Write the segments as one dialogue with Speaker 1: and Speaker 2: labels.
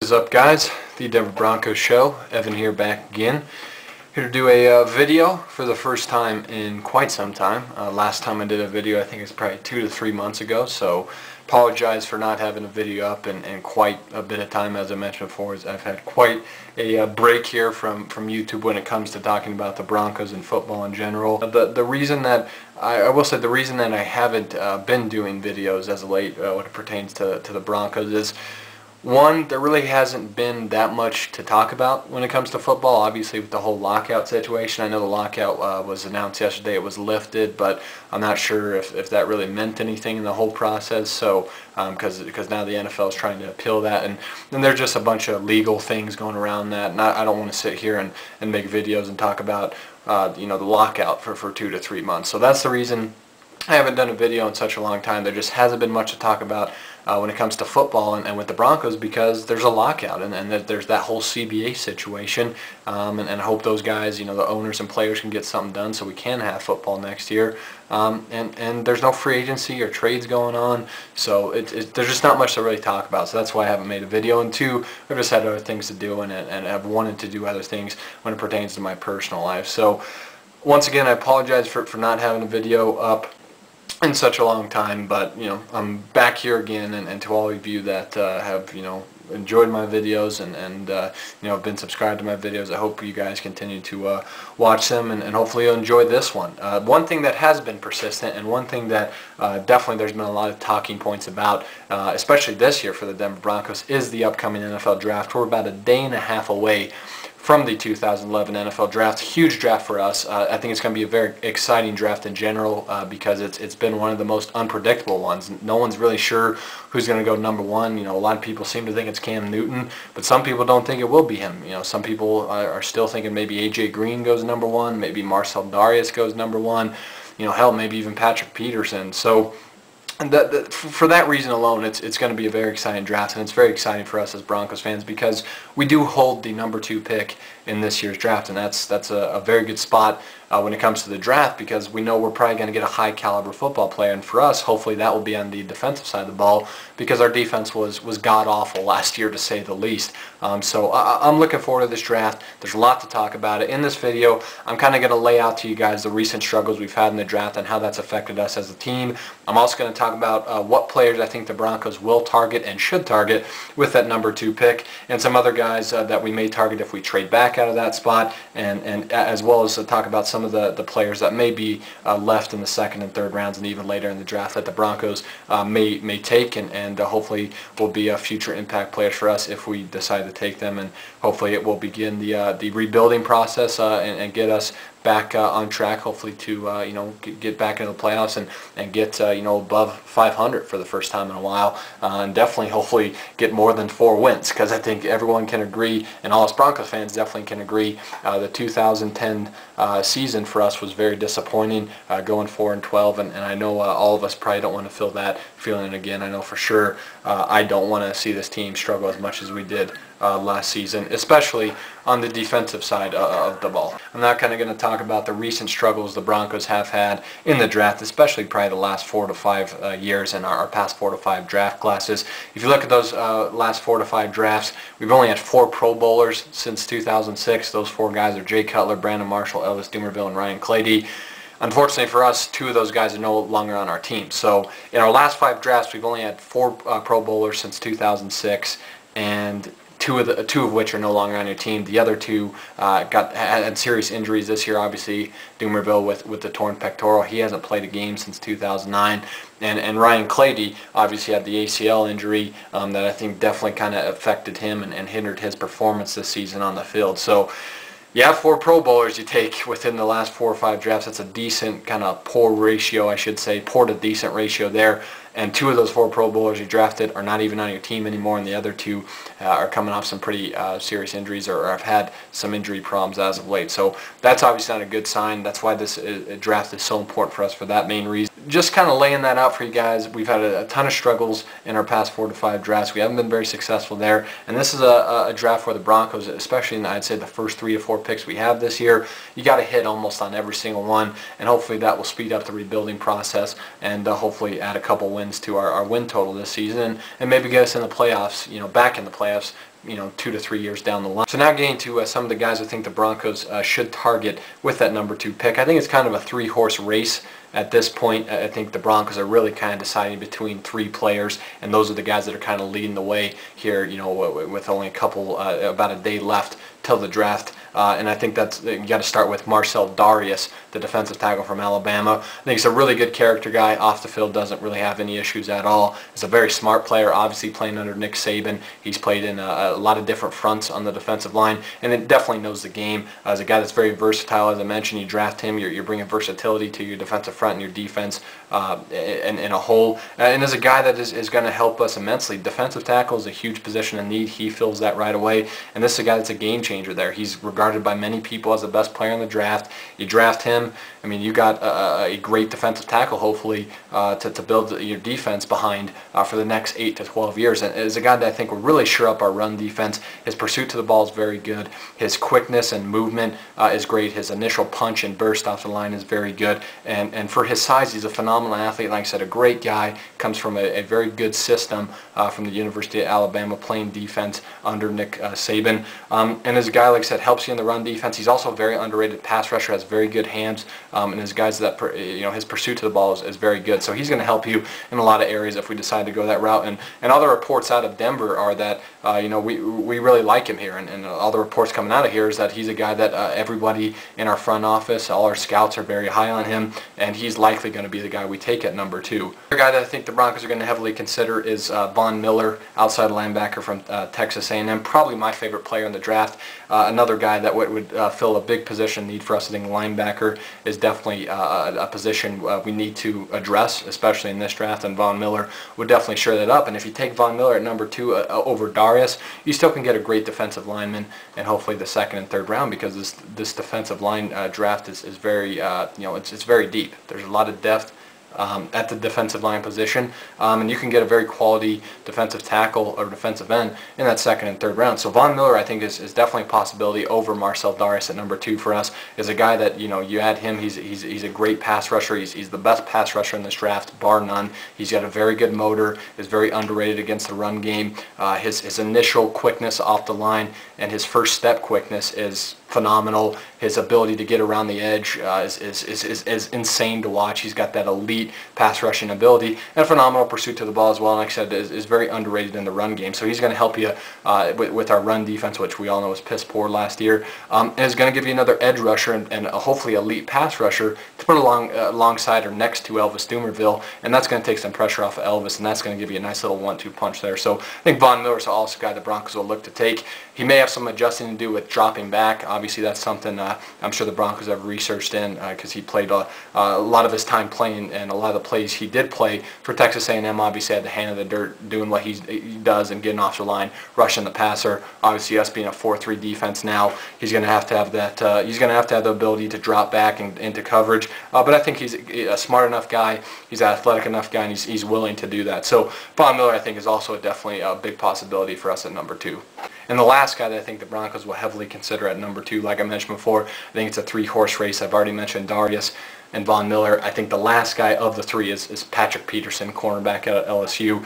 Speaker 1: What is up, guys? The Denver Broncos show. Evan here, back again. Here to do a video for the first time in quite some time. Last time I did a video, I think it's probably 2 to 3 months ago, so apologize for not having a video up in quite a bit of time. As I mentioned before, I've had quite a break here from YouTube when it comes to talking about the Broncos and football in general. The reason that I will say the reason that I haven't been doing videos as of late when it pertains to the Broncos is, one, there really hasn't been that much to talk about when it comes to football. Obviously, with the whole lockout situation, I know the lockout was announced yesterday. It was lifted, but I'm not sure if that really meant anything in the whole process. So, because now the NFL is trying to appeal that, and there's just a bunch of legal things going around that. And I don't want to sit here and make videos and talk about the lockout for 2 to 3 months. So that's the reason I haven't done a video in such a long time. There just hasn't been much to talk about when it comes to football and with the Broncos, because there's a lockout and there's that whole CBA situation, and I hope those guys, the owners and players, can get something done so we can have football next year. And there's no free agency or trades going on, so there's just not much to really talk about. So that's why I haven't made a video. And two, I've just had other things to do and I've wanted to do other things when it pertains to my personal life. So once again, I apologize for not having a video up in such a long time, but I'm back here again, and to all of you that have enjoyed my videos and have been subscribed to my videos, I hope you guys continue to watch them, and hopefully you'll enjoy this one. One thing that has been persistent, and one thing that definitely there's been a lot of talking points about, especially this year for the Denver Broncos, is the upcoming NFL draft. We're about a day and a half away from the 2011 NFL draft. Huge draft for us. I think it's going to be a very exciting draft in general, because it's been one of the most unpredictable ones. No one's really sure who's going to go number one. A lot of people seem to think it's Cam Newton, but some people don't think it will be him. Some people are still thinking maybe A.J. Green goes number one, maybe Marcell Dareus goes number one, hell, maybe even Patrick Peterson. So for that reason alone, it's going to be a very exciting draft, and it's very exciting for us as Broncos fans because we do hold the number 2 pick in this year's draft, and that's a very good spot when it comes to the draft, because we know we're probably going to get a high caliber football player, and for us, hopefully that will be on the defensive side of the ball, because our defense was god-awful last year, to say the least. So I'm looking forward to this draft. There's a lot to talk about it. In this video, I'm kind of going to lay out to you guys the recent struggles we've had in the draft and how that's affected us as a team. I'm also going to talk about what players I think the Broncos will target and should target with that number 2 pick, and some other guys that we may target if we trade back out of that spot, and as well as talk about some of the players that may be left in the 2nd and 3rd rounds and even later in the draft that the Broncos may take, and hopefully will be future impact players for us if we decide to take them, and hopefully it will begin the rebuilding process and get us back on track, hopefully to get back into the playoffs and get above 500 for the first time in a while, and definitely hopefully get more than 4 wins, because I think everyone can agree, and all us Broncos fans definitely can agree, the 2010 season for us was very disappointing, going 4-12, and I know all of us probably don't want to feel that feeling again. I know for sure I don't want to see this team struggle as much as we did last season, especially on the defensive side of the ball. I'm not kind of going to talk about the recent struggles the Broncos have had in the draft, especially probably the last 4 to 5 years in our past 4 to 5 draft classes. If you look at those last 4 to 5 drafts, we've only had 4 Pro Bowlers since 2006. Those 4 guys are Jay Cutler, Brandon Marshall, Elvis Dumervil, and Ryan Clady. Unfortunately for us, 2 of those guys are no longer on our team. So in our last 5 drafts, we've only had 4 Pro Bowlers since 2006, and two of which are no longer on your team. The other 2 had serious injuries this year. Obviously, Dumervil with the torn pectoral, he hasn't played a game since 2009, and Ryan Clady obviously had the ACL injury that I think definitely kind of affected him and hindered his performance this season on the field. So you have 4 Pro Bowlers you take within the last 4 or 5 drafts. That's a decent kind of poor ratio, I should say, poor to decent ratio there. And 2 of those 4 Pro Bowlers you drafted are not even on your team anymore, and the other 2 are coming off some pretty serious injuries or have had some injury problems as of late. So that's obviously not a good sign. That's why this draft is so important for us for that main reason. Just kind of laying that out for you guys. We've had a ton of struggles in our past 4 to 5 drafts. We haven't been very successful there, and this is a draft where the Broncos, especially in I'd say the first 3 to 4 picks we have this year, you got to hit almost on every single one, and hopefully that will speed up the rebuilding process and hopefully add a couple wins to our win total this season, and maybe get us in the playoffs, back in the playoffs 2 to 3 years down the line. So now getting to some of the guys I think the Broncos should target with that number 2 pick. I think it's kind of a 3-horse race at this point. I think the Broncos are really kind of deciding between 3 players, and those are the guys that are kind of leading the way here, with only about a day left till the draft. And I think you got to start with Marcell Dareus, the defensive tackle from Alabama. I think he's a really good character guy. Off the field, doesn't really have any issues at all. He's a very smart player, obviously playing under Nick Saban. He's played in a lot of different fronts on the defensive line, and it definitely knows the game. As a guy that's very versatile, as I mentioned, you draft him, you're bringing versatility to your defensive front and your defense in a whole. And as a guy that is going to help us immensely. Defensive tackle is a huge position in need. He fills that right away, and this is a guy that's a game changer there. He's regarded by many people as the best player in the draft. You draft him, I mean, you got a great defensive tackle, hopefully, to build your defense behind for the next 8 to 12 years. And as a guy that I think will really shore up our run defense. His pursuit to the ball is very good. His quickness and movement is great. His initial punch and burst off the line is very good. And for his size, he's a phenomenal athlete. Like I said, a great guy. Comes from a very good system from the University of Alabama, playing defense under Nick Saban. And as a guy, like I said, helps you in the run defense. He's also a very underrated pass rusher, has very good hands, and his guys that his pursuit to the ball is very good. So he's going to help you in a lot of areas if we decide to go that route. And other reports out of Denver are that we really like him here, and all the reports coming out of here is that he's a guy that everybody in our front office, all our scouts are very high on him, and he's likely going to be the guy we take at number 2. The guy that I think the Broncos are going to heavily consider is Von Miller, outside linebacker from Texas A&M, probably my favorite player in the draft. Another guy that would fill a big position need for us. I think linebacker is definitely a position we need to address, especially in this draft, and Von Miller would definitely shore that up. And if you take Von Miller at number 2 over Dareus, you still can get a great defensive lineman, and hopefully the 2nd and 3rd round, because this defensive line draft is very it's very deep. There's a lot of depth at the defensive line position, and you can get a very quality defensive tackle or defensive end in that 2nd and 3rd round. So Von Miller, I think, is definitely a possibility over Marcell Dareus at number 2 for us. Is a guy that you add him, he's a great pass rusher. He's the best pass rusher in this draft, bar none. He's got a very good motor, is very underrated against the run game. His initial quickness off the line and his first step quickness is phenomenal. His ability to get around the edge is insane to watch. He's got that elite pass rushing ability and a phenomenal pursuit to the ball as well. And like I said, is very underrated in the run game. So he's going to help you with our run defense, which we all know was piss poor last year. And is going to give you another edge rusher and hopefully elite pass rusher to put alongside or next to Elvis Dumervil, and that's going to take some pressure off of Elvis, and that's going to give you a nice little 1-2 punch there. So I think Von Miller is also a guy the Broncos will look to take. He may have some adjusting to do with dropping back. Obviously, that's something I'm sure the Broncos have researched in, because he played a lot of his time playing, and a lot of the plays he did play for Texas A&M obviously had the hand of the dirt, doing what he does and getting off the line, rushing the passer. Obviously, us being a 4-3 defense now, he's going to have to have that. He's going to have the ability to drop back into coverage. But I think he's a smart enough guy. He's an athletic enough guy, and he's willing to do that. So Von Miller, I think, is also definitely a big possibility for us at number 2. And the last guy that I think the Broncos will heavily consider at number 2, like I mentioned before, I think it's a 3-horse race. I've already mentioned Dareus and Von Miller. I think the last guy of the 3 is Patrick Peterson, cornerback at LSU.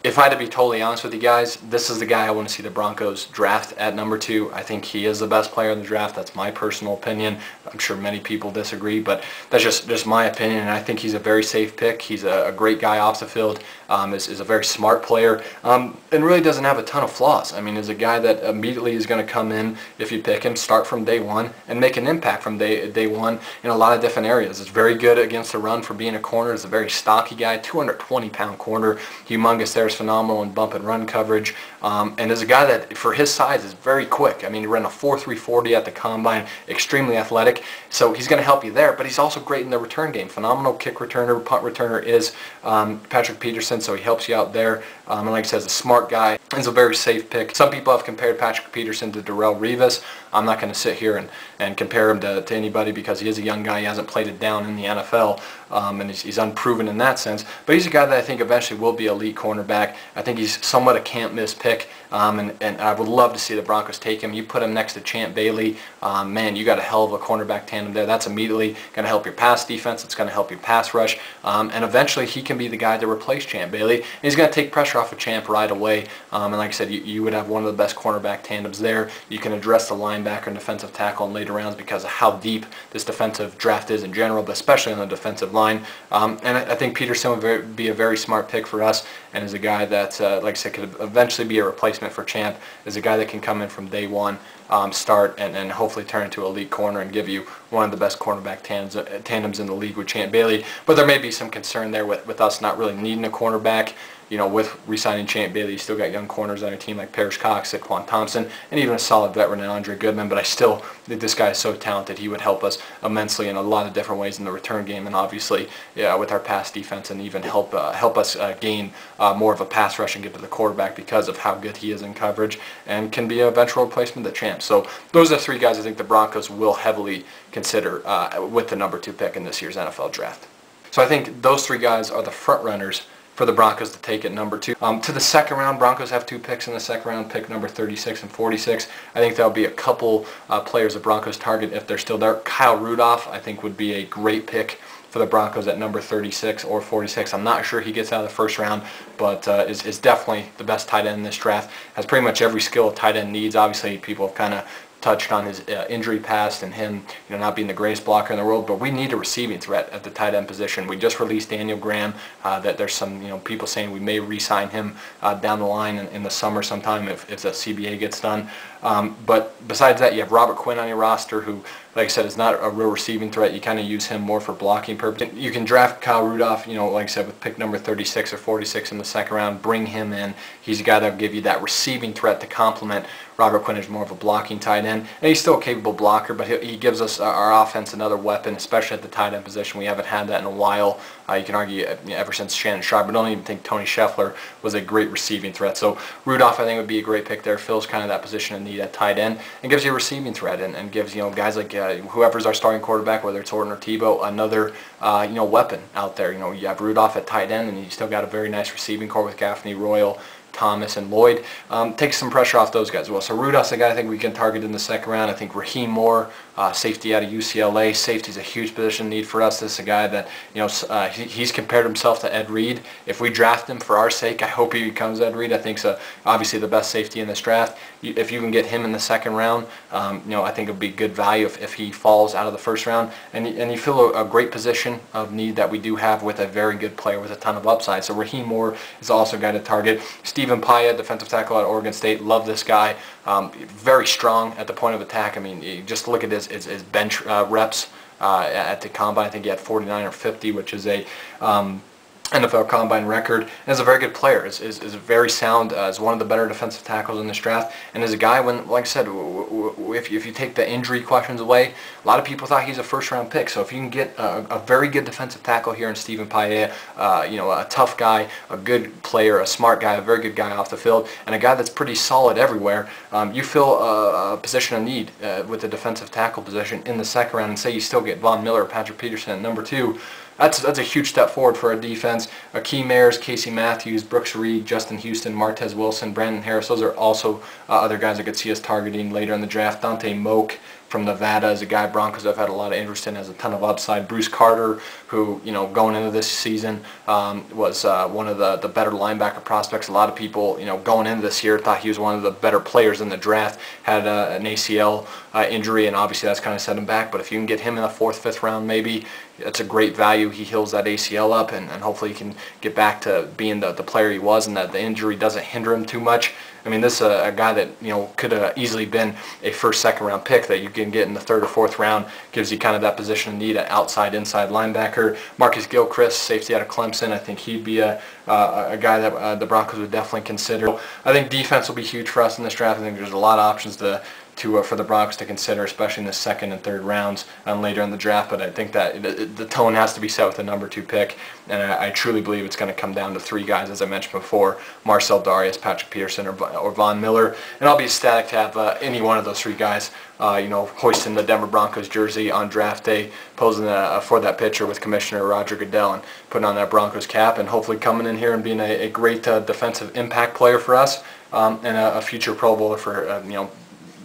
Speaker 1: If I had to be totally honest with you guys, this is the guy I want to see the Broncos draft at number 2. I think he is the best player in the draft. That's my personal opinion. I'm sure many people disagree, but that's just my opinion, and I think he's a very safe pick. He's a great guy off the field, is a very smart player, and really doesn't have a ton of flaws. I mean, is a guy that immediately is going to come in, if you pick him, start from day 1, and make an impact from day 1 in a lot of different areas. It's very good against the run for being a corner. He's a very stocky guy, 220-pound corner, humongous there, phenomenal in bump and run coverage, and is a guy that for his size is very quick. I mean, he ran a 4.3 40 at the combine, extremely athletic, so he's going to help you there, but he's also great in the return game. Phenomenal kick returner, punt returner is Patrick Peterson, so he helps you out there, and like I said, he's a smart guy. He's a very safe pick. Some people have compared Patrick Peterson to Darrelle Revis. I'm not going to sit here and compare him to anybody, because he is a young guy. He hasn't played it down in the NFL, and he's unproven in that sense. But he's a guy that I think eventually will be elite cornerback. I think he's somewhat a can't-miss pick and I would love to see the Broncos take him. You put him next to Champ Bailey, man, you got a hell of a cornerback tandem there. That's immediately going to help your pass defense. It's going to help your pass rush, and eventually he can be the guy to replace Champ Bailey. And he's going to take pressure off of Champ right away, and like I said, you would have one of the best cornerback tandems there. You can address the linebacker and defensive tackle in later rounds because of how deep this defensive draft is in general, but especially on the defensive line. And I think Peterson would be a very smart pick for us, and is a guy that, like I said, could eventually be a replacement for Champ. Is a guy that can come in from day one, start, and hopefully turn into an elite corner and give you one of the best cornerback tandems in the league with Champ Bailey. But there may be some concern there with us not really needing a cornerback. You know, with re-signing Champ Bailey, you still got young corners on your team like Parrish Cox, Saquon Thompson, and even a solid veteran in Andre Goodman. But I still think this guy is so talented. He would help us immensely in a lot of different ways in the return game, and obviously, yeah, with our pass defense, and even help us gain more of a pass rush and get to the quarterback because of how good he is in coverage, and can be an eventual replacement to Champ. So those are 3 guys I think the Broncos will heavily consider with the number 2 pick in this year's NFL draft. So I think those 3 guys are the front runners for the Broncos to take at number 2. To the second round, Broncos have 2 picks in the second round, pick number 36 and 46. I think there'll be a couple players the Broncos target if they're still there. Kyle Rudolph, I think, would be a great pick for the Broncos at number 36 or 46. I'm not sure he gets out of the first round, but is definitely the best tight end in this draft. Has pretty much every skill a tight end needs. Obviously, people have kind of touched on his injury past and him, not being the greatest blocker in the world, but we need a receiving threat at the tight end position. We just released Daniel Graham. That there's some people saying we may re-sign him down the line in the summer sometime if the CBA gets done. But besides that, you have Robert Quinn on your roster, who, like I said, is not a real receiving threat. You kind of use him more for blocking purposes. You can draft Kyle Rudolph, like I said, with pick number 36 or 46 in the second round. Bring him in. He's a guy that will give you that receiving threat to complement Robert Quinn is more of a blocking tight end, and he's still a capable blocker, but he gives us our offense another weapon, especially at the tight end position. We haven't had that in a while. You can argue ever since Shannon Sharp, but I don't even think Tony Scheffler was a great receiving threat. So Rudolph, I think, would be a great pick there. Fills kind of that position of need at tight end and gives you a receiving threat, and gives guys like whoever's our starting quarterback, whether it's Orton or Tebow, another weapon out there. You have Rudolph at tight end, and you still got a very nice receiving core with Gaffney, Royal, Thomas, and Lloyd. Takes some pressure off those guys as well. So Rudolph's a guy I think we can target in the second round. I think Raheem Moore, safety out of UCLA. Safety's a huge position need for us. This is a guy that, he's compared himself to Ed Reed. If we draft him for our sake, I hope he becomes Ed Reed. I think he's obviously the best safety in this draft. If you can get him in the second round, I think it would be good value if he falls out of the first round. And you fill a great position of need that we do have with a very good player with a ton of upside. So Raheem Moore is also a guy to target. Stephen Pyatt, defensive tackle at Oregon State. Love this guy. Very strong at the point of attack. I mean, you just look at his bench reps at the combine. I think he had 49 or 50, which is a NFL Combine record, and is a very good player. Is very sound. Is one of the better defensive tackles in this draft, and is a guy when, like I said, if you take the injury questions away, a lot of people thought he's a first-round pick. So if you can get a very good defensive tackle here in Stephen Pyatt, a tough guy, a good player, a smart guy, a very good guy off the field, and a guy that's pretty solid everywhere, you fill a position of need with the defensive tackle position in the second round, and say you still get Von Miller or Patrick Peterson at number 2. That's a huge step forward for our defense. Akeem Ayers, Casey Matthews, Brooks Reed, Justin Houston, Martez Wilson, Brandon Harris. Those are also other guys that could see us targeting later in the draft. Dante Moak from Nevada is a guy Broncos have had a lot of interest in, has a ton of upside. Bruce Carter, who, going into this season was one of the better linebacker prospects. A lot of people, going into this year thought he was one of the better players in the draft. Had an ACL injury, and obviously that's kind of set him back. But if you can get him in the 4th, 5th round, maybe, that's a great value. He heals that ACL up, and hopefully he can get back to being the player he was, and that the injury doesn't hinder him too much. I mean, this is a guy that could have easily been a 1st, 2nd round pick that you can get in the 3rd or 4th round. Gives you kind of that position of need at outside, inside linebacker. Marcus Gilchrist, safety out of Clemson. I think he'd be a guy that the Broncos would definitely consider. I think defense will be huge for us in this draft. I think there's a lot of options for the Broncos to consider, especially in the 2nd and 3rd rounds later in the draft. But I think that the tone has to be set with the number 2 pick, and I truly believe it's going to come down to 3 guys, as I mentioned before: Marcell Dareus, Patrick Peterson, or Von Miller. And I'll be ecstatic to have any one of those 3 guys, hoisting the Denver Broncos jersey on draft day, posing for that picture with Commissioner Roger Goodell, and putting on that Broncos cap, and hopefully coming in here and being a great defensive impact player for us, and a future Pro Bowler for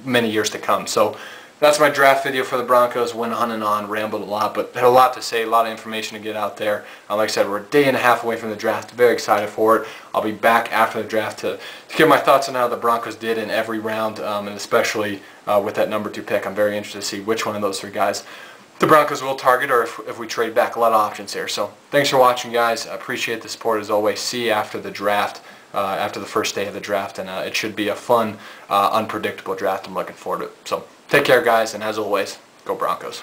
Speaker 1: many years to come. So that's my draft video for the Broncos. Went on and on, rambled a lot, but had a lot to say, a lot of information to get out there. Like I said, we're a day and a half away from the draft. Very excited for it. I'll be back after the draft to give my thoughts on how the Broncos did in every round, and especially with that number 2 pick. I'm very interested to see which one of those 3 guys the Broncos will target, or if we trade back. A lot of options here. So thanks for watching, guys. I appreciate the support as always. See you after the draft. After the first day of the draft, and it should be a fun, unpredictable draft. I'm looking forward to it. So take care, guys, and as always, go Broncos.